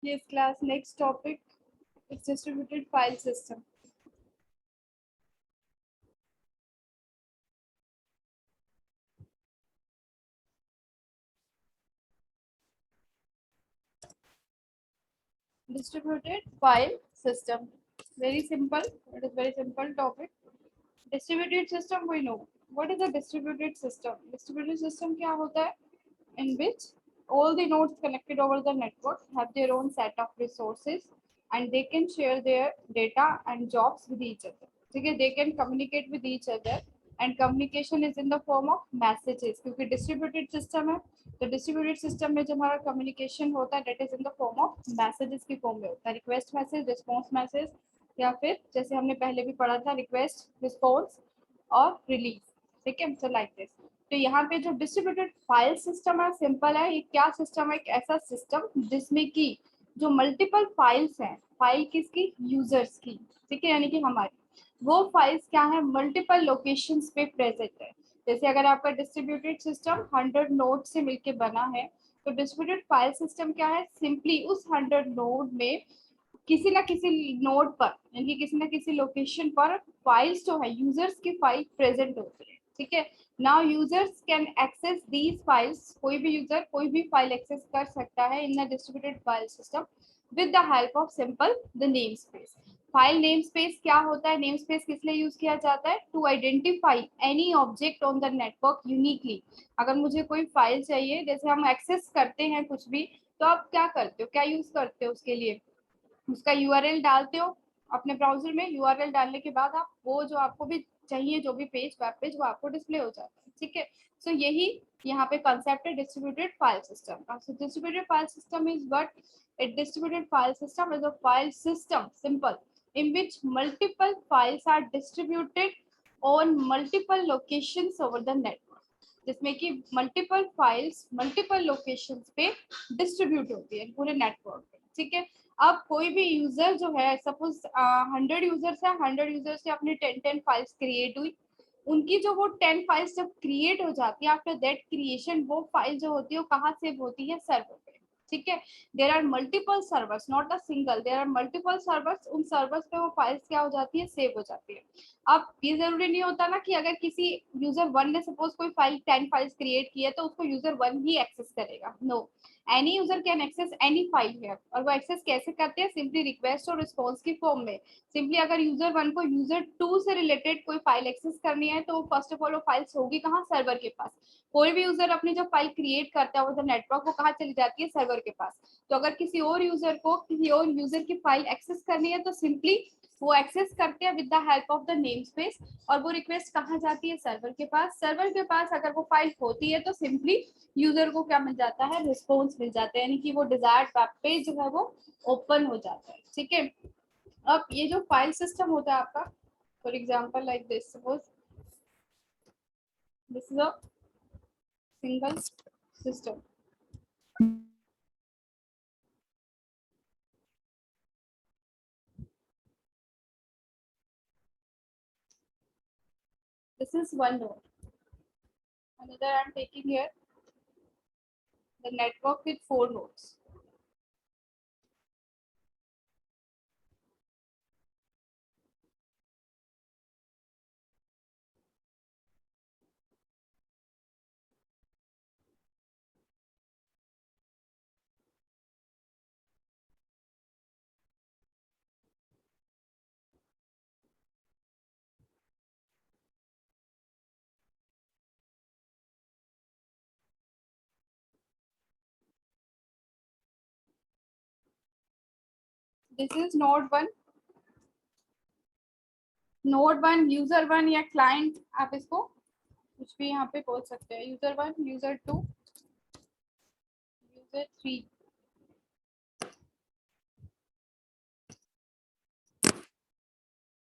Yes, class. Next topic is distributed file system. Distributed file system. Very simple. It is very simple topic. Distributed system we know. What is a distributed system? Distributed system क्या होता है? In which all the nodes connected over the network have their own set of resources and they can share their data and jobs with each other. ठीक है? They can communicate with each other and communication is in the form of messages क्योंकि distributed system है तो distributed system में जो हमारा communication होता है that is in the form of messages की form में होता है request message, response message या फिर जैसे हमने पहले भी पढ़ा था request, response और release. ठीक है? So like this. तो यहाँ पे जो डिस्ट्रीब्यूटेड फाइल सिस्टम है सिंपल है ये क्या सिस्टम है एक ऐसा सिस्टम जिसमें कि जो मल्टीपल फाइल्स हैं फाइल किसकी यूजर्स की ठीक है यानी कि हमारी वो फाइल्स क्या है मल्टीपल लोकेशंस पे प्रेजेंट है जैसे अगर आपका डिस्ट्रीब्यूटेड सिस्टम 100 नोड से मिलके बना है तो डिस्ट्रीब्यूटेड फाइल सिस्टम क्या है सिंपली उस 100 नोड में किसी ना किसी नोड पर यानी किसी ना किसी लोकेशन पर फाइल्स जो है यूजर्स की फाइल प्रेजेंट होती है ठीक है now users can access these files कोई भी यूजर कोई भी फाइल एक्सेस कर सकता है in the distributed file system with the help of simple the name space file name space क्या होता है नेम स्पेस किस लिए यूज किया जाता है to identify any object on the network uniquely अगर मुझे कोई फाइल चाहिए जैसे हम एक्सेस करते हैं कुछ भी तो आप क्या करते हो क्या यूज करते हो उसके लिए उसका यूआरएल डालते हो अपने ब्राउजर में यूआरएल डालने के बाद आप वो जो आपको भी चाहिए जो भी पेज वेब पेज वो आपको डिस्प्ले हो जाता है ठीक है सो यही यहाँ पे कंसेप्ट है डिस्ट्रीब्यूटेड फाइल सिस्टम का so distributed file system is what a distributed file system is a file system simple in which multiple files are distributed on multiple locations over the network जिसमें कि multiple files multiple locations पे distribute होती है पूरे network पे ठीक है अब कोई भी यूजर जो है सपोज 100 यूजर्स है 100 यूजर से अपनी 10 फाइल्स क्रिएट हुई उनकी जो वो 10 फाइल्स जब क्रिएट हो जाती है आफ्टर दैट क्रिएशन वो फाइल जो होती है वो कहाँ सेव होती है सर्वर पे ठीक है there are multiple servers not a single there are multiple servers उन सर्वर्स पे वो फाइल्स क्या हो जाती है सेव हो जाती है अब ये जरूरी नहीं होता ना कि अगर किसी यूजर वन ने सपोज कोई फाइल 10 फाइल्स क्रिएट की है तो उसको यूजर वन ही एक्सेस करेगा no any user can access any file है और वो एक्सेस कैसे करते हैं सिंपली रिक्वेस्ट और रिस्पॉन्स की फॉर्म में सिंपली अगर यूजर वन को यूजर टू से रिलेटेड कोई फाइल एक्सेस करनी है तो फर्स्ट ऑफ ऑल वो फाइल्स होगी कहाँ सर्वर के पास कोई भी यूजर अपनी जो फाइल क्रिएट करता है वो नेटवर्क वो कहाँ चली जाती है सर्वर के पास तो अगर किसी और यूजर को किसी और यूजर की फाइल एक्सेस करनी है तो सिंपली वो एक्सेस करते हैं with the help of the name space और वो रिक्वेस्ट कहाँ जाती है सर्वर के पास अगर वो फाइल होती है तो सिंपली यूजर को क्या मिल जाता है रिस्पॉन्स मिल जाता है यानी कि वो डिजायर्ड वेब पेज जो है वो ओपन हो जाता है ठीक है अब ये जो फाइल सिस्टम होता है आपका for example like this suppose this is a single system this is one node another I'm taking here the network with 4 nodes this is node 1 user 1 या क्लाइंट आप इसको कुछ भी यहाँ पे बोल सकते हैं user 1 user 2 user 3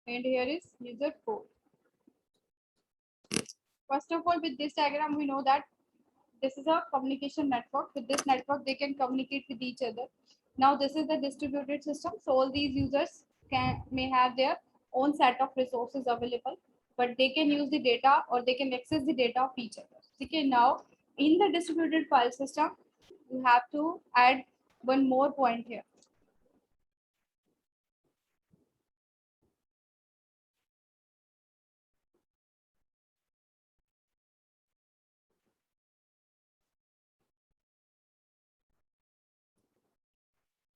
and here is user 4 first of all with this diagram we know that this is a communication network with this network they can communicate with each other now this is the distributed system so all these users may have their own set of resources available but they can use the data or they can access the data of each other okay now in the distributed file system you have to add one more point here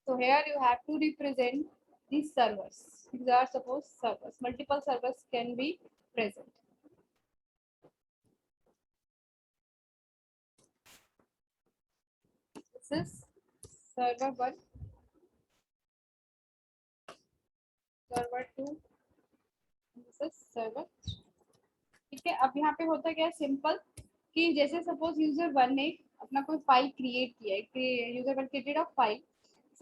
So here you have to represent these servers. These are suppose servers. Multiple servers can be present. This is server 1, server 2, this is server 3. ठीक है, अब यहाँ पे होता क्या है simple कि जैसे सपोज यूजर 1 ने अपना कोई फाइल क्रिएट किया है, user 1 created a file,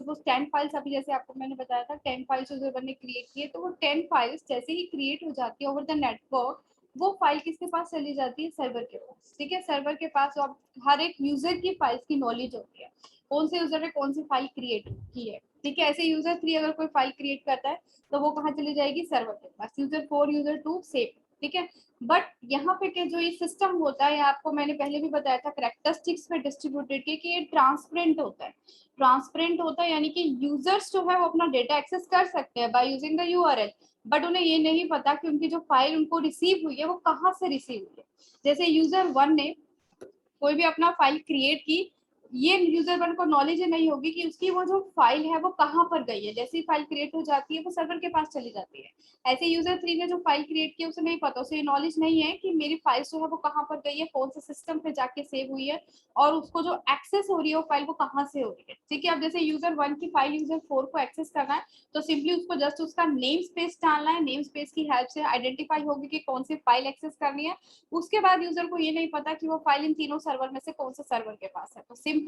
suppose 10 files, अभी जैसे आपको मैंने बताया था 10 फाइल्स यूजर 1 ने क्रिएट किए, तो वो 10 फाइल्स जैसे ही क्रिएट हो जाती है ओवर द नेटवर्क, वो फाइल किसके पास चली जाती है, सर्वर के पास। ठीक है, सर्वर के पास अब हर एक यूजर की फाइल्स की नॉलेज होती है, कौन से यूजर ने कौन सी फाइल क्रिएट की है। ठीक है, ऐसे यूजर 3 अगर कोई फाइल क्रिएट करता है तो वो कहाँ चली जाएगी, सर्वर के पास। User 4, user 2 same. ठीक है, बट यहाँ पे के जो ये सिस्टम होता है, आपको मैंने पहले भी बताया था कैरेक्टरिस्टिक्स में डिस्ट्रीब्यूटेड के कि ये ट्रांसपेरेंट होता है। ट्रांसपेरेंट होता है यानी कि यूजर्स जो है वो अपना डेटा एक्सेस कर सकते हैं by using the URL, but उन्हें ये नहीं पता कि उनकी जो फाइल उनको रिसीव हुई है वो कहाँ से रिसीव हुई है। जैसे यूजर 1 ने कोई भी अपना फाइल क्रिएट की, ये यूजर 1 को नॉलेज नहीं होगी कि उसकी वो जो फाइल है वो कहाँ पर गई है। जैसे ही फाइल क्रिएट हो जाती है वो सर्वर के पास चली जाती है। ऐसे यूजर 3 ने जो फाइल क्रिएट की उसे नहीं पता, उसे नॉलेज नहीं है कि मेरी फाइल जो है वो कहाँ पर गई है, कौन से सिस्टम पे जाके सेव हुई है, और उसको जो एक्सेस हो रही है वो फाइल वो कहाँ से हो रही है। ठीक है, अब जैसे यूजर 1 की फाइल यूजर 4 को एक्सेस करना है तो सिंपली उसको जस्ट उसका नेम स्पेस डालना है, नेम स्पेस की हेल्प से आइडेंटिफाई होगी कि कौन सी फाइल एक्सेस करनी है। उसके बाद यूजर को ये नहीं पता कि वो फाइल इन तीनों सर्वर में से कौन से सर्वर के पास है, तो सिंपली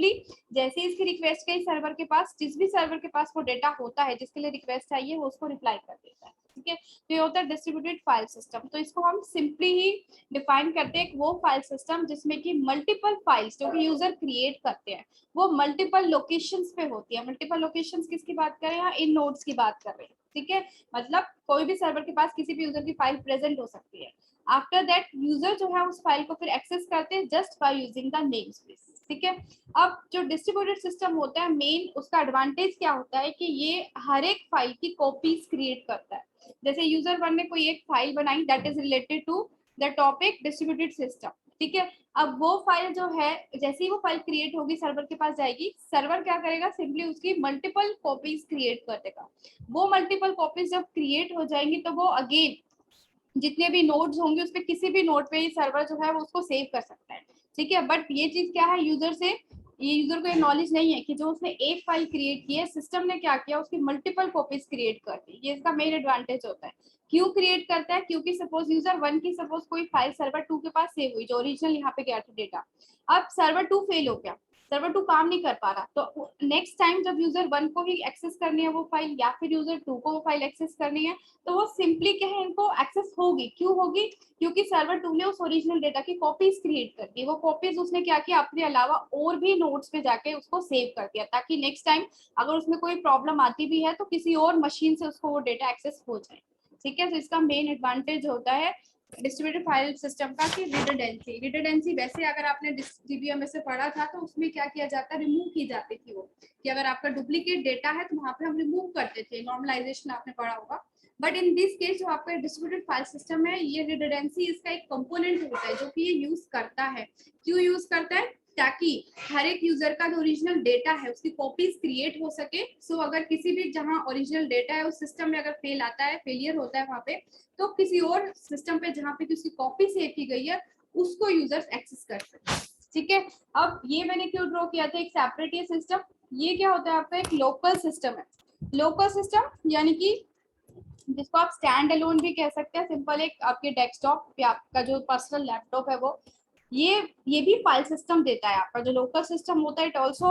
जैसे ही इसकी रिक्वेस्ट गई सर्वर के पास, जिस भी सर्वर के पास वो डेटा होता है जिसके लिए रिक्वेस्ट चाहिए वो उसको रिप्लाई कर देता है। ठीक है, तो ये होता है डिस्ट्रीब्यूटेड फाइल सिस्टम। तो इसको हम सिंपली ही डिफाइन करते हैं वो फाइल सिस्टम जिसमें कि मल्टीपल फाइल्स जो कि यूजर क्रिएट करते हैं वो मल्टीपल लोकेशंस पे होती है। मल्टीपल लोकेशंस किसकी बात कर रहे हैं, यहाँ इन नोड्स की बात कर रहे हैं। ठीक है, मतलब कोई भी सर्वर के पास किसी भी यूजर की फाइल प्रेजेंट हो सकती है। आफ्टर दैट यूजर जो है उस फाइल को फिर एक्सेस करते हैं just by using the name space. ठीक है, अब जो डिस्ट्रीब्यूटेड सिस्टम होता है मेन उसका एडवांटेज क्या होता है कि ये हर एक फाइल की कॉपीज क्रिएट करता है। जैसे यूजर 1 ने कोई एक फाइल बनाई that is related to the topic distributed system. ठीक है, अब वो फाइल जो है जैसे ही वो फाइल क्रिएट होगी सर्वर के पास जाएगी, सर्वर क्या करेगा, सिंपली उसकी मल्टीपल कॉपीज क्रिएट कर देगा। वो मल्टीपल कॉपीज जब क्रिएट हो जाएंगी तो वो अगेन जितने भी नोड्स होंगे उस पर किसी भी नोड पे सर्वर जो है वो उसको सेव कर सकता है। ठीक है, बट ये चीज क्या है, ये यूजर को ये नॉलेज नहीं है कि जो उसने एक फाइल क्रिएट की है सिस्टम ने क्या किया, उसकी मल्टीपल कॉपीज क्रिएट कर दी। ये इसका मेन एडवांटेज होता है। क्यों क्रिएट करता है, क्योंकि सपोज यूजर 1 की सपोज कोई फाइल सर्वर 2 के पास सेव हुई जो ओरिजिनल यहाँ पे गया था डेटा, अब सर्वर 2 फेल हो गया, सर्वर 2 काम नहीं कर पा रहा, तो नेक्स्ट टाइम जब यूजर 1 को ही एक्सेस करनी है वो फाइल या फिर यूजर 2 को वो फाइल एक्सेस करनी है तो वो सिंपली क्या है, इनको एक्सेस होगी। क्यों होगी, क्योंकि सर्वर 2 ने उस ओरिजिनल डेटा की कॉपीज क्रिएट कर दी। वो कॉपीज उसने क्या किया, अपने अलावा और भी नोट्स पे जाके उसको सेव कर दिया ताकि नेक्स्ट टाइम अगर उसमें कोई प्रॉब्लम आती भी है तो किसी और मशीन से उसको वो डेटा एक्सेस हो जाए। ठीक है, तो इसका मेन एडवांटेज होता है डिस्ट्रीब्यूटेड फाइल सिस्टम का कि रिडंडेंसी। रिडंडेंसी वैसे अगर आपने डीबीएमएस से पढ़ा था तो उसमें क्या किया जाता है, रिमूव की जाती थी वो, कि अगर आपका डुप्लीकेट डेटा है तो वहां पे हम रिमूव करते थे, नॉर्मलाइजेशन आपने पढ़ा होगा। बट इन दिस केस जो आपका डिस्ट्रीब्यूटेड फाइल सिस्टम है ये रिडंडेंसी इसका एक कंपोनेंट होता है जो कि ये यूज करता है। क्यों यूज करता है, ताकि हर एक यूजर का जो ओरिजिनल डेटा है उसकी कॉपीज क्रिएट हो सके। सो अगर किसी भी जहां ओरिजिनल डेटा है उस सिस्टम में अगर फेल आता है, फेलियर होता है वहां पे, तो किसी और सिस्टम पे जहां पे उसकी कॉपी सेव की गई है उसको यूजर्स एक्सेस कर सकते हैं। ठीक है, अब ये मैंने क्यों ड्रॉ किया था एक सेपरेट ये सिस्टम, ये क्या होता है आपका एक लोकल सिस्टम है। लोकल सिस्टम यानी कि जिसको आप स्टैंड अलोन भी कह सकते हैं, सिंपल एक आपके डेस्कटॉप या आपका जो पर्सनल लैपटॉप है वो, ये भी फाइल सिस्टम देता है। आपका जो लोकल सिस्टम होता है it also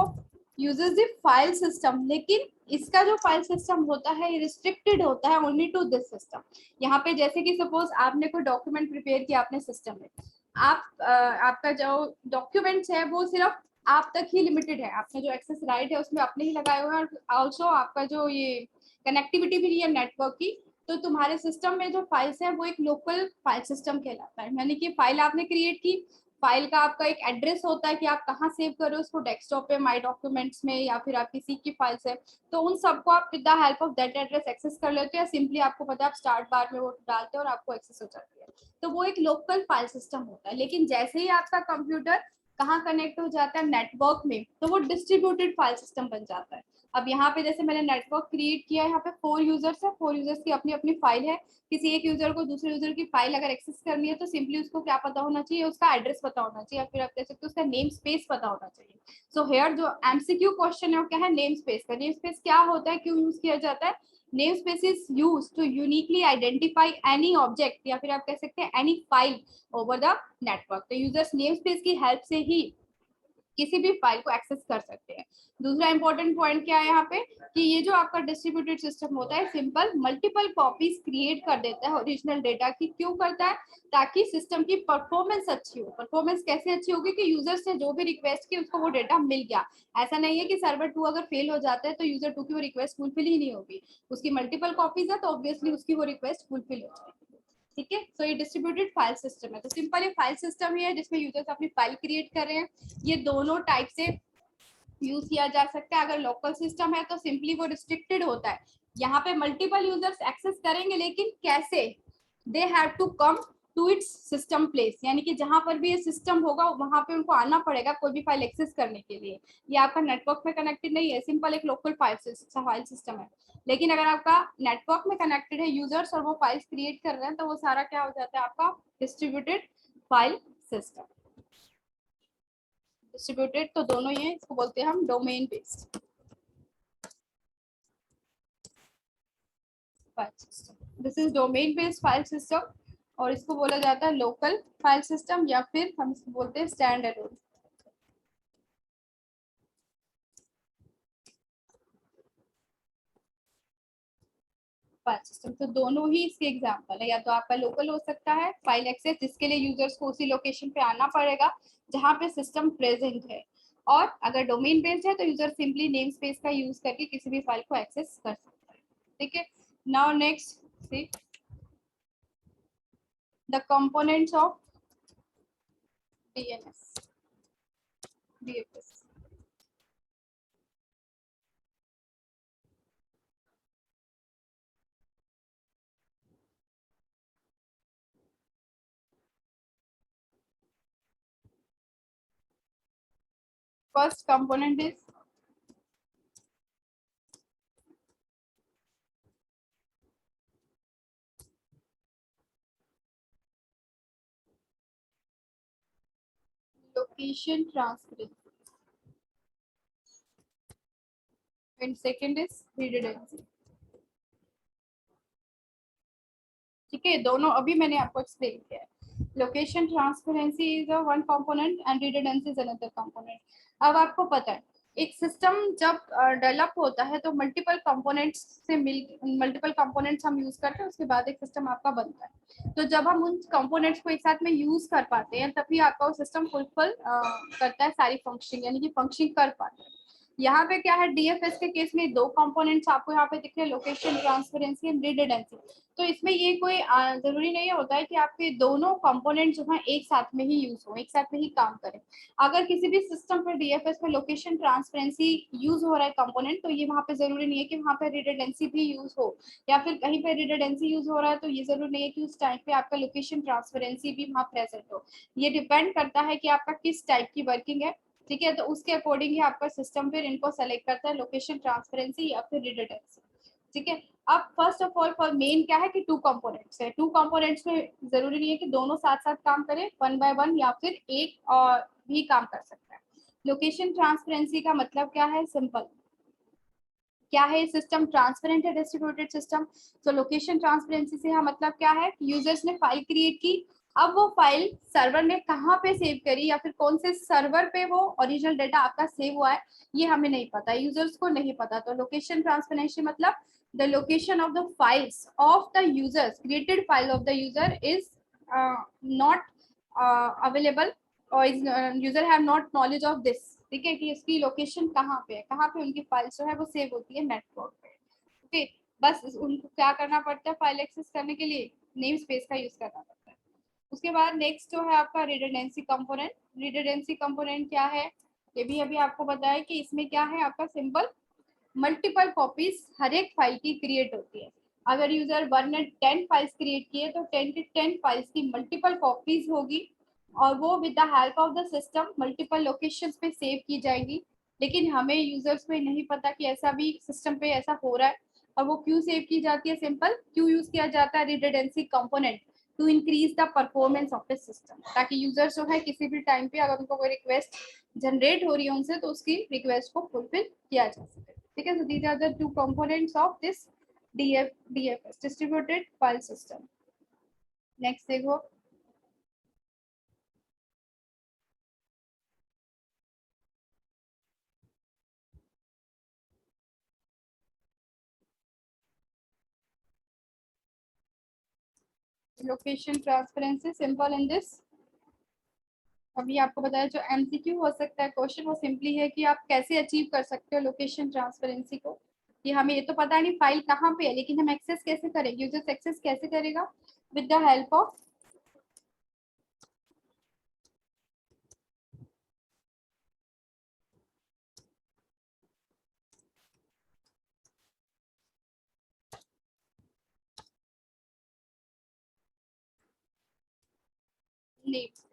uses the file system, लेकिन इसका जो फाइल सिस्टम होता है ये रिस्ट्रिक्टेड होता है ओनली टू दिस सिस्टम। यहाँ पे जैसे कि सपोज आपने कोई डॉक्यूमेंट प्रिपेयर किया अपने सिस्टम में, आपका जो डॉक्यूमेंट्स है वो सिर्फ आप तक ही लिमिटेड है, आपने जो एक्सेस राइट है उसमें अपने ही लगाए हुए हैं, और ऑल्सो आपका जो ये कनेक्टिविटी भी है नेटवर्क की, तो तुम्हारे सिस्टम में जो फाइल्स है वो एक लोकल फाइल सिस्टम कहलाता है। यानी कि फाइल आपने क्रिएट की, फाइल का आपका एक एड्रेस होता है कि आप कहाँ सेव कर रहे हो उसको, डेस्कटॉप पे, माय डॉक्यूमेंट्स में, या फिर आपकी सी की फाइल्स है, तो उन सबको आप with the help of that address access कर लेते हो, या सिंपली आपको पता है आप स्टार्ट बार में वो डालते हो और आपको एक्सेस हो जाती है। तो वो एक लोकल फाइल सिस्टम होता है। लेकिन जैसे ही आपका कंप्यूटर कहाँ कनेक्ट हो जाता है, नेटवर्क में, तो वो डिस्ट्रीब्यूटेड फाइल सिस्टम बन जाता है। अब यहाँ पे जैसे मैंने नेटवर्क क्रिएट किया है, यहाँ पे 4 यूजर्स है, 4 यूजर्स की अपनी अपनी फाइल है। किसी एक यूजर को दूसरे यूजर की फाइल अगर एक्सेस करनी है तो सिंपली उसको क्या पता होना चाहिए, उसका एड्रेस पता होना चाहिए, या फिर आप कह सकते हो उसका नेम स्पेस पता होना चाहिए। सो हेयर जो एमसीक्यू क्वेश्चन है वो क्या है, नेम स्पेस का। नेम स्पेस क्या होता है, क्यों यूज किया जाता है? namespace is used to uniquely identify any object या फिर आप कह सकते हैं any file over the network। तो यूजर्स namespace की हेल्प से ही किसी भी फाइल को एक्सेस कर सकते हैं। दूसरा इंपॉर्टेंट पॉइंट क्या है यहाँ पे, कि ये जो आपका डिस्ट्रीब्यूटेड सिस्टम होता है सिंपल मल्टीपल कॉपीज क्रिएट कर देता है ओरिजिनल डेटा की। क्यों करता है? ताकि सिस्टम की परफॉर्मेंस अच्छी हो। परफॉर्मेंस कैसे अच्छी होगी कि यूजर्स ने जो भी रिक्वेस्ट की उसको वो डेटा मिल गया। ऐसा नहीं है कि सर्वर 2 अगर फेल हो जाता है तो यूजर 2 की वो रिक्वेस्ट फुलफिल ही नहीं होगी। उसकी मल्टीपल कॉपीज है तो ऑब्वियसली उसकी वो रिक्वेस्ट फुलफिल हो जाएगी। ठीक है, सो ये डिस्ट्रीब्यूटेड फाइल सिस्टम है। तो सिंपल ये फाइल सिस्टम ही है जिसमें यूजर्स अपनी फाइल क्रिएट कर रहे हैं। ये दोनों टाइप से यूज किया जा सकता है। अगर लोकल सिस्टम है तो सिंपली वो रिस्ट्रिक्टेड होता है, यहाँ पे मल्टीपल यूजर्स एक्सेस करेंगे, लेकिन कैसे? They have to come to its system place, यानी कि जहां पर भी ये सिस्टम होगा वहां पे उनको आना पड़ेगा कोई भी फाइल एक्सेस करने के लिए। ये आपका नेटवर्क में कनेक्टेड नहीं है, सिंपल एक लोकल फाइल सिस्टम है। लेकिन अगर आपका नेटवर्क में कनेक्टेड है यूजर्स और वो फाइल्स क्रिएट कर रहे हैं तो वो सारा क्या हो जाता है, आपका डिस्ट्रीब्यूटेड फाइल सिस्टम। डिस्ट्रीब्यूटेड तो दोनों ही है, इसको बोलते हैं हम domain based file system. This is domain based file system, और इसको बोला जाता है लोकल फाइल सिस्टम, या फिर हम इसको बोलते हैं स्टैंड अलोन फाइल सिस्टम। तो दोनों ही इसके एग्जांपल है। या तो आपका लोकल हो सकता है फाइल एक्सेस, जिसके लिए यूजर्स को उसी लोकेशन पे आना पड़ेगा जहां पे सिस्टम प्रेजेंट है, और अगर डोमेन बेस्ड है तो यूजर सिंपली नेम स्पेस का यूज करके किसी भी फाइल को एक्सेस कर सकता है। ठीक है, now next see the components of DNS DFS। First component is location transparency and second is redundancy। ठीक है, दोनों अभी मैंने आपको एक्सप्लेन किया है। Location transparency is a one component and redundancy is another component. अब आपको पता है एक सिस्टम जब डेवलप होता है तो मल्टीपल कंपोनेंट्स से मिल मल्टीपल कंपोनेंट्स हम यूज करते हैं, उसके बाद एक सिस्टम आपका बनता है। तो जब हम उन कंपोनेंट्स को एक साथ में यूज कर पाते हैं तभी आपका वो सिस्टम फुलफिल करता है सारी फंक्शनिंग, यानी कि फंक्शनिंग कर पाता है। यहाँ पे क्या है, डीएफएस के केस में दो कंपोनेंट्स आपको यहाँ पे दिख रहे हैं, लोकेशन ट्रांसपेरेंसी एंड रिडंडेंसी। तो इसमें ये कोई जरूरी नहीं होता है कि आपके दोनों कंपोनेंट जो है एक साथ में ही यूज हो, एक साथ में ही काम करें। अगर किसी भी सिस्टम पर डीएफएस में लोकेशन ट्रांसपेरेंसी यूज हो रहा है कंपोनेंट, तो ये वहाँ पे जरूरी नहीं है कि वहाँ पे रिडंडेंसी भी यूज हो, या फिर कहीं पे रिडंडेंसी यूज हो रहा है तो ये जरूरी नहीं है कि उस टाइम पे आपका लोकेशन ट्रांसपेरेंसी भी वहाँ प्रेजेंट हो। ये डिपेंड करता है कि आपका किस टाइप की वर्किंग है। ठीक है, तो उसके अकॉर्डिंग ही आपका सिस्टम फिर इनको सेलेक्ट करता है, लोकेशन ट्रांसपेरेंसी या फिर रिडंडेंसी। ठीक है, अब first of all for main क्या है कि टू कंपोनेंट्स है। टू कंपोनेंट्स में जरूरी नहीं है कि दोनों साथ साथ काम करें, वन बाय वन या फिर एक और भी काम कर सकता है। लोकेशन ट्रांसपेरेंसी का मतलब क्या है, सिंपल क्या है, सिस्टम ट्रांसपेरेंट है डिस्ट्रीब्यूटेड सिस्टम। तो लोकेशन ट्रांसपेरेंसी से मतलब क्या है, यूजर्स ने फाइल क्रिएट की, अब वो फाइल सर्वर ने कहाँ पे सेव करी या फिर कौन से सर्वर पे वो ओरिजिनल डेटा आपका सेव हुआ है, ये हमें नहीं पता, यूजर्स को नहीं पता। तो लोकेशन ट्रांसपेरेंसी मतलब the location of the files of the users, created file of the user is not available, और user have not knowledge of this. ठीक है, कि इसकी लोकेशन कहाँ पे है, कहाँ पे उनकी फाइल जो है वो सेव होती है नेटवर्क पे। ओके, बस उनको क्या करना पड़ता है, फाइल एक्सेस करने के लिए नेम स्पेस का यूज करना पड़ता है। उसके बाद नेक्स्ट जो है आपका रिडंडेंसी कंपोनेंट। रिडंडेंसी कंपोनेंट क्या है, ये भी अभी आपको बताया कि इसमें क्या है, आपका सिंपल मल्टीपल कॉपीज हर एक फाइल की क्रिएट होती है। अगर यूजर 1 ने 10 फाइल्स क्रिएट किए तो 10 की 10 फाइल्स की मल्टीपल कॉपीज होगी, और वो with the help of the system multiple locations पे सेव की जाएंगी। लेकिन हमें यूजर्स में नहीं पता कि ऐसा भी सिस्टम पे ऐसा हो रहा है। और वो क्यों सेव की जाती है? सिंपल, क्यों यूज किया जाता है redundancy component to increase the performance of the system, ताकि यूजर्स जो है किसी भी टाइम पे अगर उनको कोई रिक्वेस्ट जनरेट हो रही है उनसे, तो उसकी रिक्वेस्ट को फुलफिल किया जा सके। ठीक है, so these are the two components of this DFS, distributed file system. Next देखो, location transparency simple in this. अभी आपको बताया जो एमसीक्यू हो सकता है क्वेश्चन, वो सिंपली है कि आप कैसे अचीव कर सकते हो लोकेशन ट्रांसपेरेंसी को। कि हमें ये तो पता नहीं फाइल कहाँ पे है, लेकिन हम एक्सेस कैसे करेंगे, यूजर्स एक्सेस कैसे करेगा? With the help of names.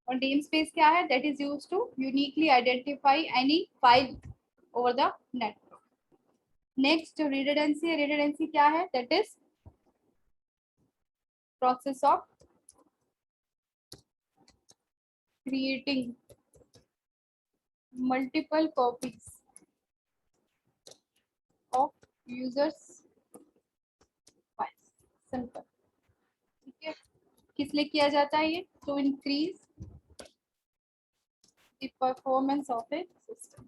और नेम स्पेस क्या है? That is used to uniquely identify any file over the network. Next जो रिडंडेंसी है, रिडंडेंसी क्या है? That is process of creating multiple copies of users file. Simple. ठीक है, किस लिए किया जाता है ये? To increase the performance of a system.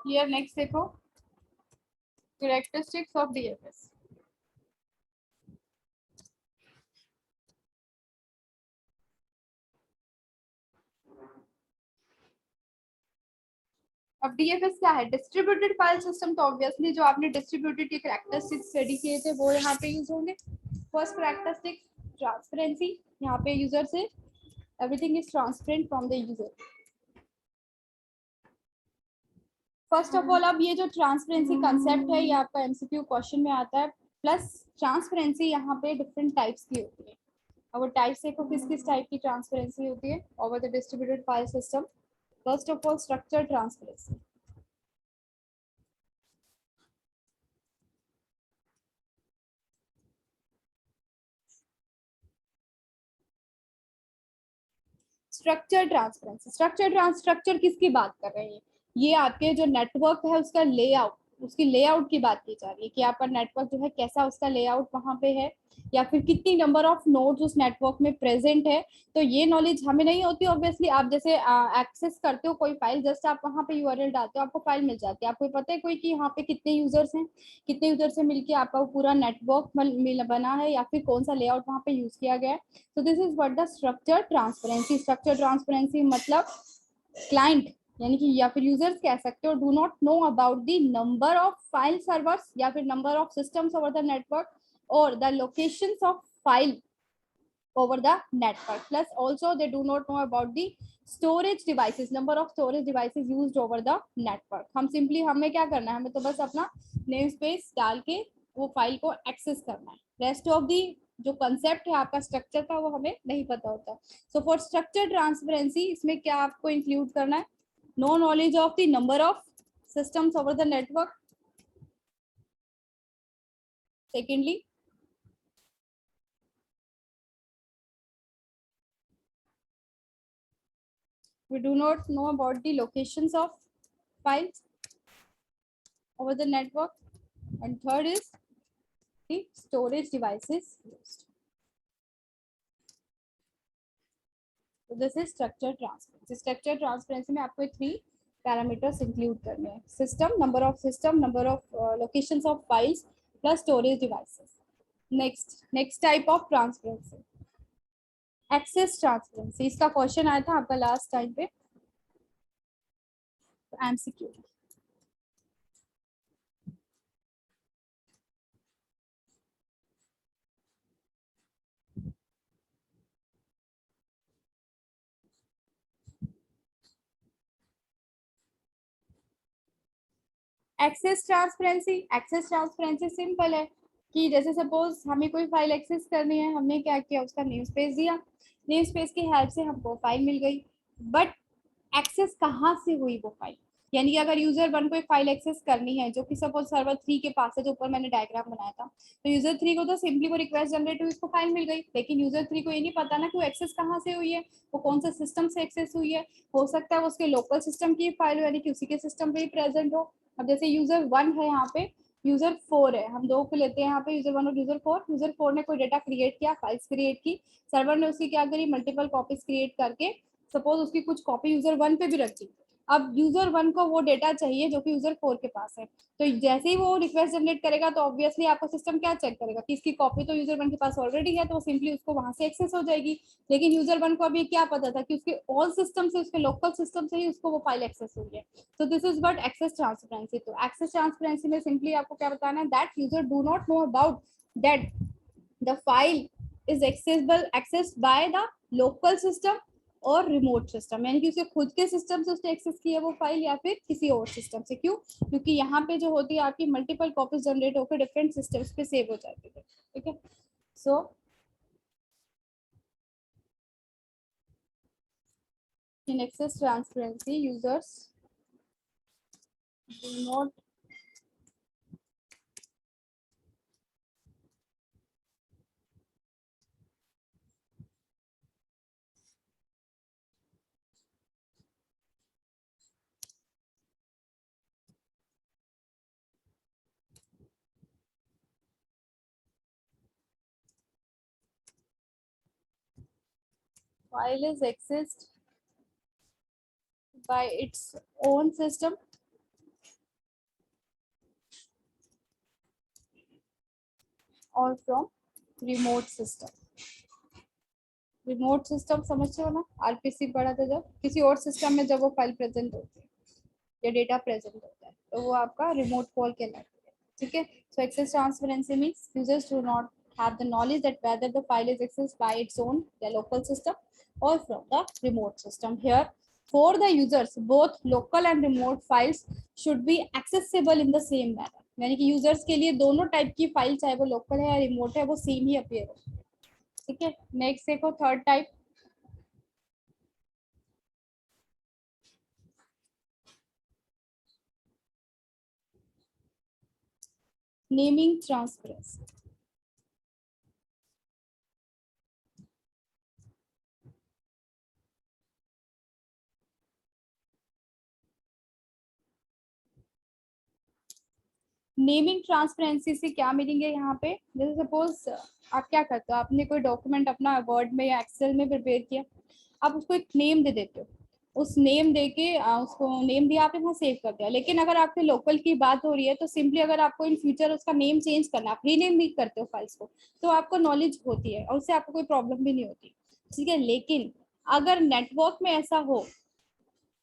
Here next देखो, कैरेक्टरिस्टिक्स ऑफ डीएफएस। अब डीएफएस क्या है? Distributed file system. तो ऑब्वियसली जो आपने डिस्ट्रीब्यूटेड के कैरेक्टरिस्टिक्स स्टडी किए थे वो यहाँ पे यूज होंगे। First characteristic transparency. यहाँ पे यूजर से everything is transparent from the user. First of all, अब ये जो ट्रांसपेरेंसी कंसेप्ट है ये आपका एमसीक्यू क्वेश्चन में आता है। प्लस ट्रांसपेरेंसी यहाँ पे डिफरेंट टाइप्स की होती है। अब वो टाइप्स देखो किस किस टाइप की ट्रांसपेरेंसी होती है over the distributed file system. First of all, structure transparency. Structure किसकी बात कर रहे हैं? ये आपके जो नेटवर्क है उसका लेआउट, उसकी लेआउट की बात की जा रही है कि आपका नेटवर्क जो है कैसा उसका लेआउट वहां पे है, या फिर कितनी नंबर ऑफ नोड्स उस नेटवर्क में प्रेजेंट है। तो ये नॉलेज हमें नहीं होती ऑब्वियसली। आप जैसे एक्सेस करते हो कोई फाइल, जस्ट आप वहां पे यूआरएल डालते हो, आपको फाइल मिल जाती है। आपको पता है कोई कि यहाँ पे कितने यूजर्स हैं, कितने यूजर से मिलके आपका वो पूरा नेटवर्क बना है, या फिर कौन सा लेआउट वहां पे यूज किया गया है। So this is what the structure transparency. Structure transparency मतलब क्लाइंट यानी कि या फिर यूजर्स कह सकते हो, do not know about the number of file servers या फिर number of systems over the network और the locations of file over the network. Plus also they do not know about the storage devices, number of storage devices used over the network. हम simply हमें क्या करना है, हमें तो बस अपना नेम स्पेस डाल के वो फाइल को एक्सेस करना है। रेस्ट ऑफ दी जो कंसेप्ट है आपका स्ट्रक्चर का वो हमें नहीं पता होता। सो फॉर स्ट्रक्चर ट्रांसपेरेंसी इसमें क्या आपको इंक्लूड करना है? No knowledge of the number of systems over the network. Secondly, we do not know about the locations of files over the network. And third is the storage devices used. So this is structure transparency. Structure transparency में आपको 3 parameters include करने हैं: system, number of locations of files plus storage devices. Next type of transparency. Access transparency, इसका question आया था आपका last time पे MCQ. Access transparency simple है कि जैसे सपोज हमें कोई फाइल एक्सेस करनी है, हमने क्या किया, उसका नेम स्पेस दिया, नेम स्पेस की हेल्प से हमको फाइल मिल गई। बट एक्सेस कहाँ से हुई वो फाइल, यानी कि अगर यूजर वन को एक फाइल एक्सेस करनी है जो कि सपोज सर्वर 3 के पास है, जो ऊपर मैंने डायग्राम बनाया था, तो यूजर 3 को तो सिंपली वो रिक्वेस्ट जनरेट हुई, उसको फाइल मिल गई, लेकिन यूजर 3 को ये नहीं पता ना कि वो एक्सेस कहाँ से हुई है, वो कौन सा सिस्टम से एक्सेस हुई है। हो सकता है वो उसके लोकल सिस्टम की फाइल हो, यानी कि उसी के सिस्टम पे ही प्रेजेंट हो। अब जैसे यूजर 1 है, यहाँ पे यूजर 4 है, हम दो को लेते हैं यहाँ पे, यूजर 1 और यूजर 4 ने कोई डेटा क्रिएट किया, फाइल्स क्रिएट की, सर्वर ने उसकी क्या करी, मल्टीपल कॉपीज क्रिएट करके सपोज उसकी कुछ कॉपी यूजर 1 पे भी रखी। अब यूजर 1 को वो डेटा चाहिए जो कि यूजर 4 के पास है, तो जैसे ही वो रिक्वेस्ट जनरेट करेगा तो ऑब्वियसली आपका सिस्टम क्या चेक करेगा कि इसकी कॉपी तो यूजर 1 के पास ऑलरेडी है, तो सिंपली उसको वहां से एक्सेस हो जाएगी। लेकिन यूजर 1 को अभी क्या पता था कि उसके ऑल सिस्टम से, उसके लोकल सिस्टम से ही उसको वो फाइल एक्सेस हुई है। तो this is what access transparency. तो एक्सेस ट्रांसपेरेंसी में सिंपली आपको क्या बताना है, that user do not know about that the file is accessed by the local system और रिमोट सिस्टम, यानी कि उसके खुद के सिस्टम से उसने एक्सेस किया वो फाइल या फिर किसी और सिस्टम से। क्यों? क्योंकि यहाँ पे जो होती है आपकी मल्टीपल कॉपीज जनरेट होकर डिफरेंट सिस्टम्स पे सेव हो जाती है। ठीक है, सो in access transparency users do not file is accessed by its own system or from remote system। Remote system समझते हो ना, आरपीसी पढ़ा था जब, किसी और सिस्टम में जब वो फाइल प्रेजेंट होती है या डेटा प्रेजेंट होता है तो वो आपका रिमोट कॉल कहलाती है। ठीक है, so access transparency means users do not have the knowledge that whether the file is accessed by its own their local system or from the remote system। Here for the users both local and remote files should be accessible in the same manner, यानी कि users के लिए दोनों type की file, चाहे वो local है या रिमोट है, वो सेम ही अपीयर हो। ठीक है, नेक्स्ट देखो third type, naming transparency. Naming transparency से क्या मीनिंग है यहाँ पे, जैसे सपोज आप क्या करते हो, आपने कोई डॉक्यूमेंट अपना वर्ड में या एक्सेल में प्रिपेयर किया, आप उसको एक नेम दे देते हो, उस नेम दे के उसको नेम दिया, आपने वहाँ सेव कर दिया। लेकिन अगर आपके लोकल की बात हो रही है तो सिंपली अगर आपको इन फ्यूचर उसका नेम चेंज करना, आप रीनेम भी करते हो फाइल्स को, तो आपको नॉलेज होती है और उससे आपको कोई प्रॉब्लम भी नहीं होती। ठीक है, लेकिन अगर नेटवर्क में ऐसा हो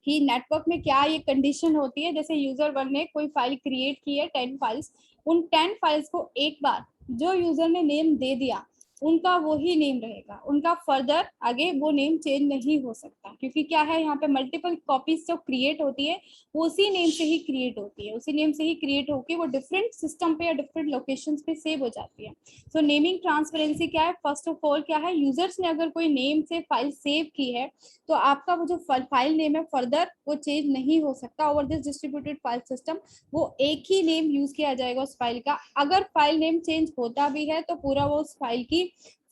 कि नेटवर्क में क्या ये कंडीशन होती है, जैसे यूजर वन ने कोई फाइल क्रिएट की है 10 फाइल्स, उन 10 फाइल्स को एक बार जो यूजर ने नेम दे दिया उनका वही नेम रहेगा, उनका फर्दर आगे वो नेम चेंज नहीं हो सकता, क्योंकि क्या है यहाँ पे मल्टीपल कॉपीज जो क्रिएट होती है वो उसी नेम से ही क्रिएट होती है, उसी नेम से ही क्रिएट होकर वो डिफरेंट सिस्टम पे या डिफरेंट लोकेशंस पे सेव हो जाती है। सो नेमिंग ट्रांसपेरेंसी क्या है, फर्स्ट ऑफ ऑल क्या है, यूजर्स ने अगर कोई नेम से फाइल सेव की है तो आपका वो जो फाइल नेम है फर्दर वो चेंज नहीं हो सकता over this distributed file system, वो एक ही नेम यूज किया जाएगा उस फाइल का। अगर फाइल नेम चेंज होता भी है तो पूरा वो उस फाइल की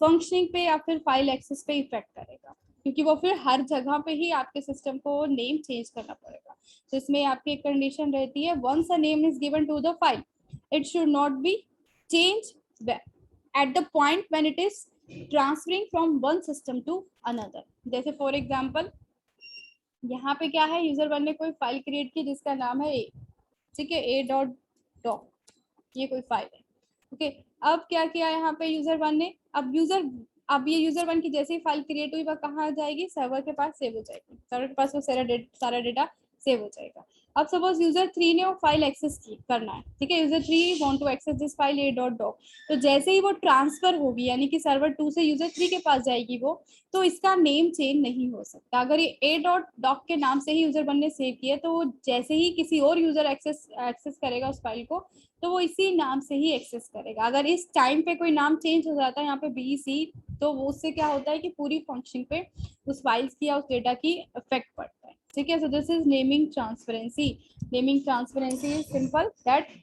फंक्शनिंग पे या फिर फाइल एक्सेस पे इफेक्ट करेगा, क्योंकि वो फिर हर जगह पे ही आपके सिस्टम को नेम चेंज करना पड़ेगा। तो इसमें आपकी एक कंडीशन रहती है, once a name is given to the file it should not be change at the point when it is transferring from one system to another। जैसे फॉर एग्जाम्पल यहाँ पे क्या है, यूजर वन ने कोई फाइल क्रिएट की जिसका नाम है ए, ठीक है, ए डॉट डॉक, ये कोई फाइल है। ओके, अब क्या किया यहाँ पे यूजर वन ने, अब यूजर अब ये यूजर वन की जैसे ही फाइल क्रिएट हुई वह कहाँ जाएगी, सर्वर के पास सेव हो जाएगी, सर्वर के पास वो सारा डेटा सेव हो जाएगा। अब सपोज यूजर 3 ने वो फाइल एक्सेस करना है, ठीक है, user 3 want to access this file a.doc, तो जैसे ही वो ट्रांसफर होगी यानी कि सर्वर 2 से यूजर 3 के पास जाएगी वो, तो इसका नेम चेंज नहीं हो सकता। अगर ये a.doc के नाम से ही यूजर 1 ने सेव किया तो वो जैसे ही किसी और यूजर एक्सेस करेगा उस फाइल को तो वो इसी नाम से ही एक्सेस करेगा। अगर इस टाइम पे कोई नाम चेंज हो जाता है यहाँ पे BC, तो वो उससे क्या होता है कि पूरी फंक्शन पे उस फाइल्स की या उस डेटा की इफेक्ट पड़ता है, ठीक है। So this is naming transparency. Naming transparency is simple that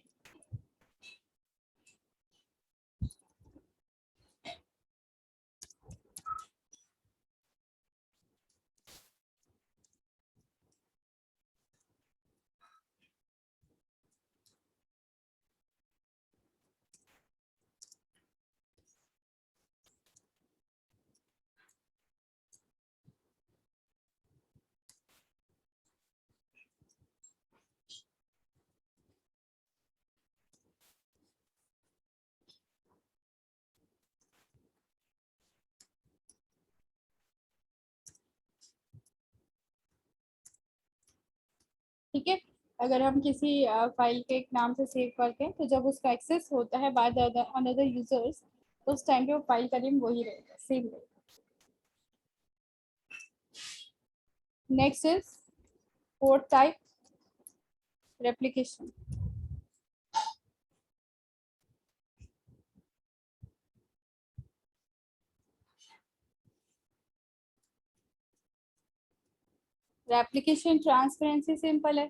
ठीक है। अगर हम किसी फाइल के एक नाम से सेव करते हैं तो जब उसका एक्सेस होता है बाय द अनदर यूजर्स तो उस टाइम पे वो फाइल का नेम वही रहेगा, सेम रहेगा। Next is fourth type, replication. Replication transparency simple है।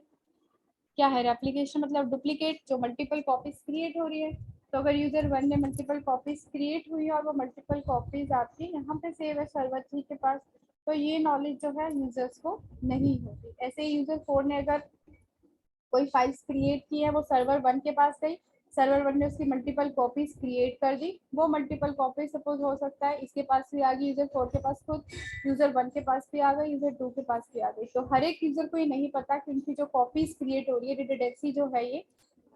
क्या है रेप्लिकेशन, मतलब डुप्लीकेट, जो मल्टीपल कॉपीज क्रिएट हो रही है। तो अगर यूजर 1 ने मल्टीपल कॉपीज क्रिएट हुई और वो मल्टीपल कॉपीज आपकी यहाँ पे सेव है सर्वर 3 के पास, तो ये नॉलेज जो है यूजर्स को नहीं होती। ऐसे ही यूजर 4 ने अगर कोई फाइल्स क्रिएट की है वो सर्वर 1 के पास गई, सर्वर 1 ने उसकी मल्टीपल कॉपीज क्रिएट कर दी, वो मल्टीपल कॉपीज सपोज हो सकता है इसके पास भी आ गई यूजर 4 के पास, खुद यूजर 1 के पास भी आ गई, यूजर 2 के पास भी आ गई। तो हर एक यूजर को ये नहीं पता कि उनकी जो कॉपीज क्रिएट हो रही है, रिडंडेंसी जो है ये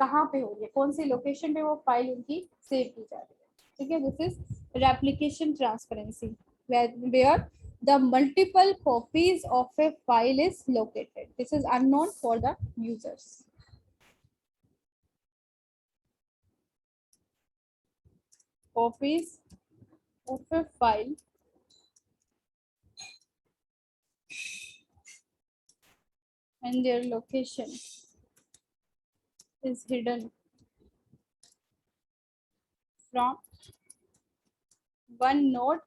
कहाँ पे हो रही है, कौन सी लोकेशन पे वो फाइल उनकी सेव की जा रही है, ठीक है। This is replication transparency where the multiple copies of a file is located. This is unknown for the users. Copies of a file and their location is hidden from one node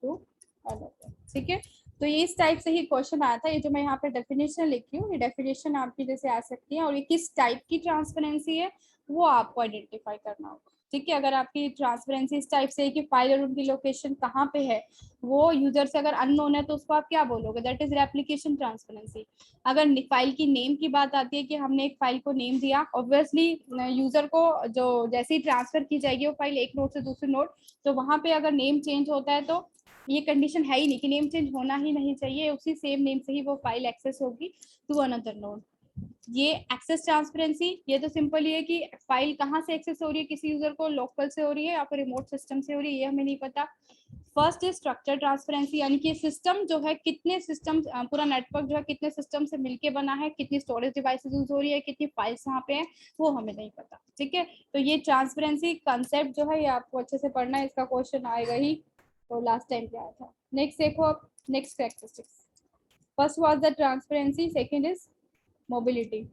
to another, ठीक है। तो ये इस type से ही question आया था। ये जो मैं यहाँ पे डेफिनेशन लिखी हूँ, ये डेफिनेशन आपकी जैसे आ सकती है और ये किस टाइप की ट्रांसपेरेंसी है वो आपको आइडेंटिफाई करना होगा, ठीक है। अगर आपकी ट्रांसपेरेंसी इस टाइप से है कि फाइल और उनकी लोकेशन कहाँ पे है वो यूजर से अगर अननोन है तो उसको आप क्या बोलोगे, दैट इज रेप्लिकेशन ट्रांसपेरेंसी। अगर फाइल की नेम की बात आती है कि हमने एक फाइल को नेम दिया, ऑब्वियसली यूजर को जो जैसे ही ट्रांसफर की जाएगी वो फाइल एक नोड से दूसरे नोड, तो वहां पे अगर नेम चेंज होता है तो ये कंडीशन है ही नहीं कि नेम चेंज होना ही नहीं चाहिए, उसी सेम नेम से ही वो फाइल एक्सेस होगी टू अनदर नोड। ये एक्सेस ट्रांसपेरेंसी, ये तो सिंपल ही है कि फाइल कहाँ से एक्सेस हो रही है, किसी यूजर को लोकल से हो रही है या फिर रिमोट सिस्टम से हो रही है, ये हमें नहीं पता। फर्स्ट इज स्ट्रक्चर ट्रांसपेरेंसी, यानी कि सिस्टम जो है कितने सिस्टम, पूरा नेटवर्क जो है कितने सिस्टम से मिलके बना है, कितनी स्टोरेज डिवाइसेस यूज हो रही है, कितनी फाइल्स वहाँ पे है, वो हमें नहीं पता, ठीक है। तो ये ट्रांसपेरेंसी कंसेप्ट जो है ये आपको अच्छे से पढ़ना है, इसका क्वेश्चन आएगा ही, तो लास्ट टाइम क्या आया था। नेक्स्ट देखो अब, next characteristics, first was the transparency, second is mobility.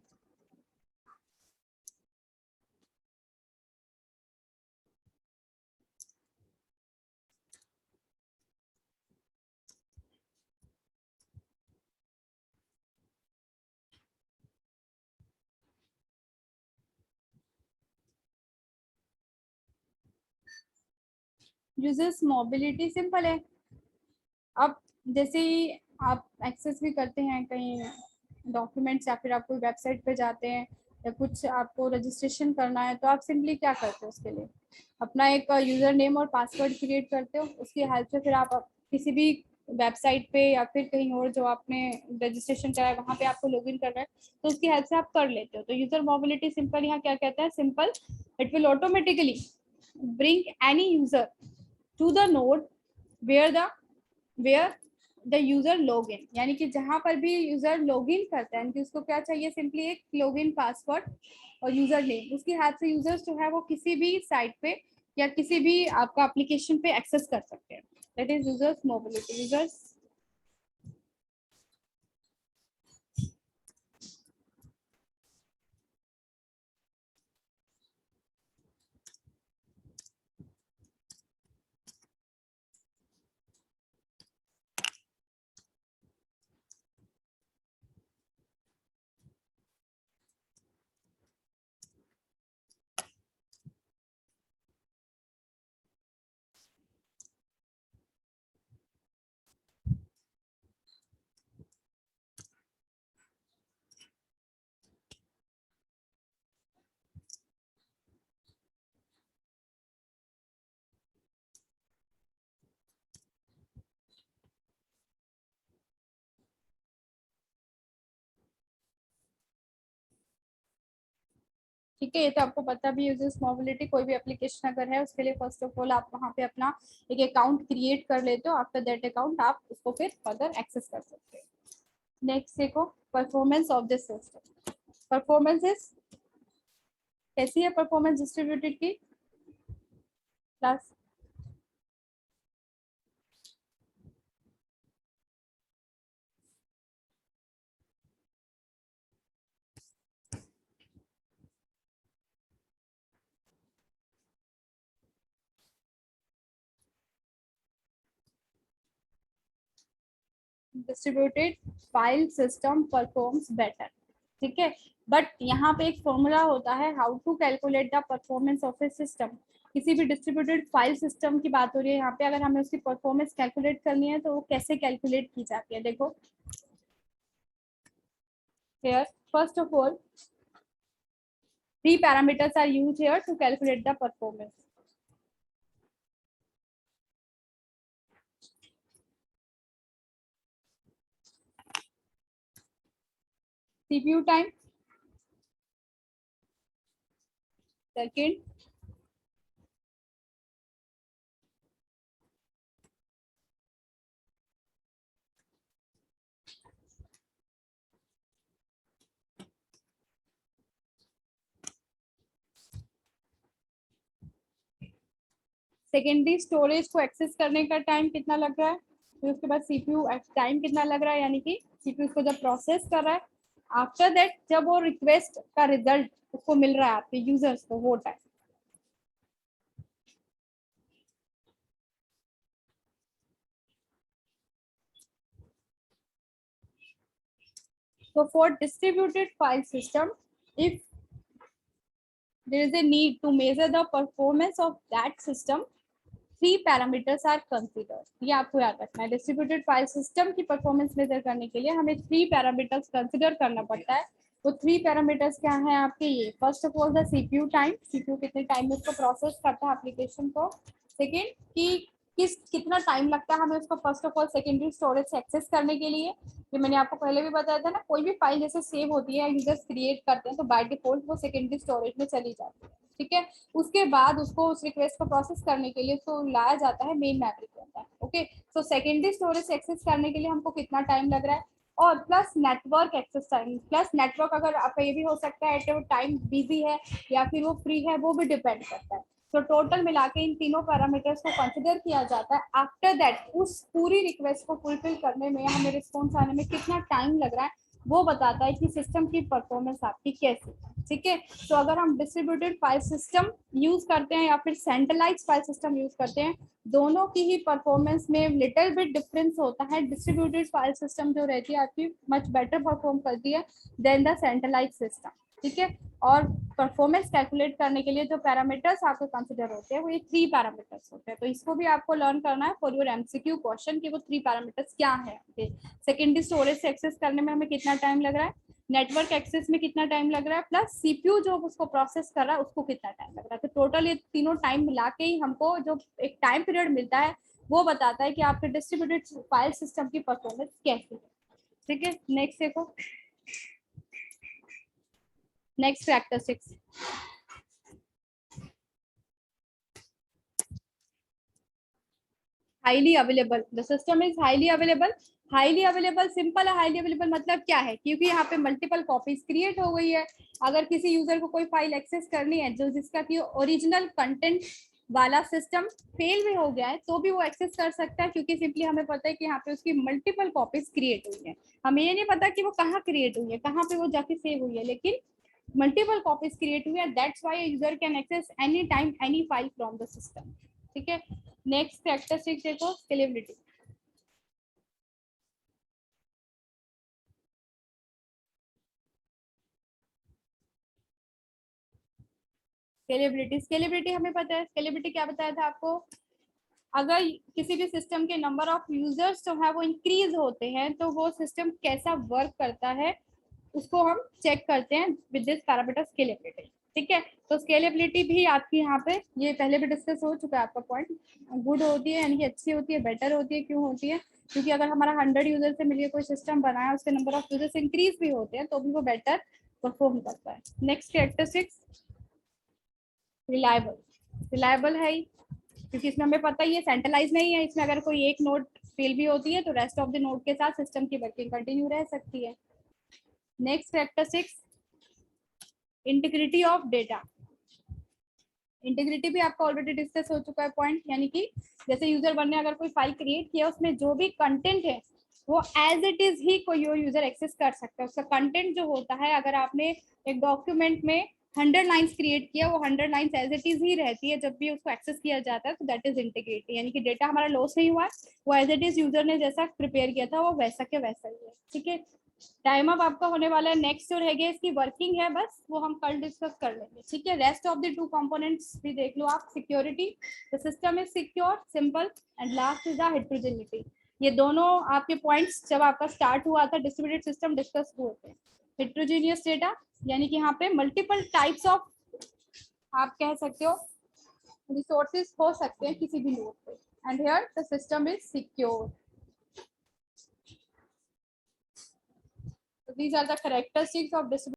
Users mobility simple है। अब जैसे ही आप एक्सेस भी करते हैं कहीं डॉक्यूमेंट्स या फिर आप कोई वेबसाइट पे जाते हैं या कुछ आपको रजिस्ट्रेशन करना है तो आप सिंपली क्या करते हो, उसके लिए अपना एक यूजर नेम और पासवर्ड क्रिएट करते हो, उसकी हेल्प से फिर आप किसी भी वेबसाइट पे या फिर कहीं और जो आपने रजिस्ट्रेशन करा है वहाँ पे आपको लॉगिन करना है तो उसकी हेल्प से आप कर लेते हो। तो यूजर मोबिलिटी सिंपल यहाँ क्या कहता है, simple it will automatically bring any user to the node where the user log in, यानी कि जहां पर भी यूजर लॉग इन करता है, उसको क्या चाहिए, सिंपली एक लॉग इन पासवर्ड और यूजर नेम। उसके हाथ से यूजर्स जो है वो किसी भी साइट पे या किसी भी आपका एप्लीकेशन पे एक्सेस कर सकते हैं। That is users mobility. Users ठीक है, ये तो आपको पता भी। यूजर्स मोबिलिटी, कोई भी एप्लीकेशन अगर है उसके लिए फर्स्ट ऑफ ऑल आप वहाँ पे अपना एक अकाउंट क्रिएट कर लेते हो। आफ्टर दैट अकाउंट आप उसको फिर फर्दर एक्सेस कर सकते हो। नेक्स्ट देखो, performance of this system. Performance is, कैसी है परफॉर्मेंस डिस्ट्रीब्यूटेड की class? Distributed file system performs better. ठीक है, बट यहाँ पे एक फॉर्मूला होता है how to calculate the performance of a system. किसी भी डिस्ट्रीब्यूटेड फाइल सिस्टम की बात हो रही है यहाँ पे, अगर हमें उसकी परफॉर्मेंस कैलकुलेट करनी है तो वो कैसे कैलकुलेट की जाती है, देखो। Here, first of all, three parameters are used here to calculate the performance. CPU time, second, secondary storage को एक्सेस करने का टाइम कितना लग रहा है, फिर उसके बाद सीपीयू टाइम कितना लग रहा है, यानी कि सीपीयू को जब प्रोसेस कर रहा है, आफ्टर दैट जब वो रिक्वेस्ट का रिजल्ट उसको मिल रहा है आपके यूजर्स को, वो time. So for distributed file system, if there is a need to measure the performance of that system, three parameters are consider. ये आपको याद रखना है, डिस्ट्रीब्यूटेड फाइल सिस्टम की परफॉर्मेंस मेजर करने के लिए हमें थ्री पैरामीटर्स कंसिडर करना पड़ता है। वो थ्री पैरामीटर्स क्या है आपके, ये first of all the CPU time, CPU कितने टाइम में उसको प्रोसेस करता है एप्लीकेशन को। सेकेंड, कि कितना टाइम लगता है हमें उसको first of all secondary storage से एक्सेस करने के लिए। ये मैंने आपको पहले भी बताया था ना, कोई भी फाइल जैसे सेव होती है, यूजर्स क्रिएट करते हैं, तो बाय डिफॉल्ट वो सेकेंडरी स्टोरेज में चली जाती है। ठीक है, उसके बाद उसको उस रिक्वेस्ट को प्रोसेस करने के लिए उसको लाया जाता है मेन मेमोरी के अंदर। Okay, so secondary storage access करने के लिए हमको कितना टाइम लग रहा है, और plus network access time, plus network अगर आपका ये भी हो सकता है एट टाइम बिजी है या फिर वो फ्री है, वो भी डिपेंड करता है। तो टोटल मिला के इन तीनों पैरामीटर्स को कंसिडर किया जाता है। आफ्टर दैट उस पूरी रिक्वेस्ट को फुलफिल करने में, हमें रिस्पॉन्स आने में कितना टाइम लग रहा है, वो बताता है कि सिस्टम की परफॉर्मेंस आपकी कैसी है। ठीक है, तो अगर हम डिस्ट्रीब्यूटेड फाइल सिस्टम यूज करते हैं या फिर सेंट्रलाइज फाइल सिस्टम यूज करते हैं, दोनों की ही परफॉर्मेंस में लिटिल बिट डिफरेंस होता है। डिस्ट्रीब्यूटेड फाइल सिस्टम जो रहती है आपकी मच बेटर परफॉर्म करती है देन द सेंट्रलाइज सिस्टम। ठीक है, और परफॉर्मेंस कैलकुलेट करने के लिए जो पैरामीटर्स आपको कंसिडर होते हैं वो ये थ्री पैरामीटर्स होते हैं। तो इसको भी आपको लर्न करना है फॉर योर एमसीक्यू क्वेश्चन कि वो थ्री पैरामीटर्स क्या है। सेकेंडरी स्टोरेज से एक्सेस करने में हमें कितना टाइम लग रहा है, नेटवर्क एक्सेस में कितना टाइम लग रहा है, प्लस सीपीयू जो उसको प्रोसेस कर रहा है उसको कितना टाइम लग रहा है। तो टोटल ये तीनों टाइम मिला के ही हमको जो एक टाइम पीरियड मिलता है वो बताता है कि आपके डिस्ट्रीब्यूटेड फाइल सिस्टम की परफॉर्मेंस कैसी है। ठीक है, नेक्स्ट देखो, next characteristics. Highly available, the system is highly available. Highly available, simple है। हाईली अवेलेबल मतलब क्या है, क्योंकि यहाँ पे मल्टीपल कॉपीज क्रिएट हो गई है। अगर किसी यूजर को कोई फाइल एक्सेस करनी है जो जिसका कि ओरिजिनल कंटेंट वाला सिस्टम फेल भी हो गया है तो भी वो एक्सेस कर सकता है, क्योंकि सिंपली हमें पता है कि यहाँ पे उसकी मल्टीपल कॉपीज क्रिएट हुई है। हमें ये नहीं पता कि वो कहाँ क्रिएट हुई है, कहाँ पे वो जाके सेव हुई है, लेकिन मल्टीपल कॉपीज क्रिएट हुई है। That's why user can access any time any file from the system. ठीक है। नेक्स्ट कैरेक्टरिस्टिक देखो, स्केलेबिलिटी। स्केलेबिलिटी, स्केलेबिलिटी हमें पता है। स्केलेबिलिटी क्या बताया था आपको, अगर किसी भी सिस्टम के नंबर ऑफ यूजर्स जो है वो इंक्रीज होते हैं तो वो सिस्टम कैसा वर्क करता है उसको हम चेक करते हैं विद दिस पैरामीटर स्केलेबिलिटी। ठीक है। तो स्केलेबिलिटी भी आपकी यहाँ पे, ये पहले भी डिस्कस हो चुका है आपका पॉइंट, गुड होती है, यानी कि अच्छी होती है, बेटर होती है। क्यों होती है, क्योंकि अगर हमारा 100 यूजर से मिलकर कोई सिस्टम बना है, उसके नंबर ऑफ यूजर्स इंक्रीज भी होते हैं तो भी वो बेटर परफॉर्म करता है। Next characteristics, reliable. रिलायबल है ही, क्योंकि इसमें हमें पता ही है सेंट्रलाइज नहीं है, इसमें अगर कोई एक नोड फेल भी होती है तो रेस्ट ऑफ द नोड के साथ सिस्टम की वर्किंग कंटिन्यू रह सकती है। Next characteristics, integrity of data. Integrity भी आपका ऑलरेडी डिस्कस हो चुका है पॉइंट, यानी कि जैसे यूजर वन ने अगर कोई फाइल क्रिएट किया उसमें जो भी कंटेंट है वो एज इट इज ही कोई और यूजर एक्सेस कर सकता है। उसका कंटेंट जो होता है, अगर आपने एक डॉक्यूमेंट में 100 लाइंस क्रिएट किया, वो 100 लाइंस एज इट इज ही रहती है जब भी उसको एक्सेस किया जाता है, तो दैट इज इंटीग्रिटी, यानी कि डेटा हमारा लॉस नहीं हुआ है, वो एज इट इज यूजर ने जैसा प्रिपेयर किया था वो वैसा के वैसा ही है। ठीक है। टाइम अप आपका होने वाला है। नेक्स्ट जो रहेगा इसकी वर्किंग है, बस वो हम कल डिस्कस कर लेंगे। ठीक है। Rest of the two components भी देख लो आप। Security, the system is secure, simple, and last is the heterogeneity. ये दोनों आपके पॉइंट्स जब आपका स्टार्ट हुआ था डिस्ट्रीब्यूटेड सिस्टम डिस्कस हुए थे। हेट्रोजेनियस डेटा, यानी कि यहाँ पे मल्टीपल टाइप्स ऑफ, आप कह सकते हो, रिसोर्सेज हो सकते हैं किसी भी नोड पे, and here the system is secure. So these are the characteristics of distributed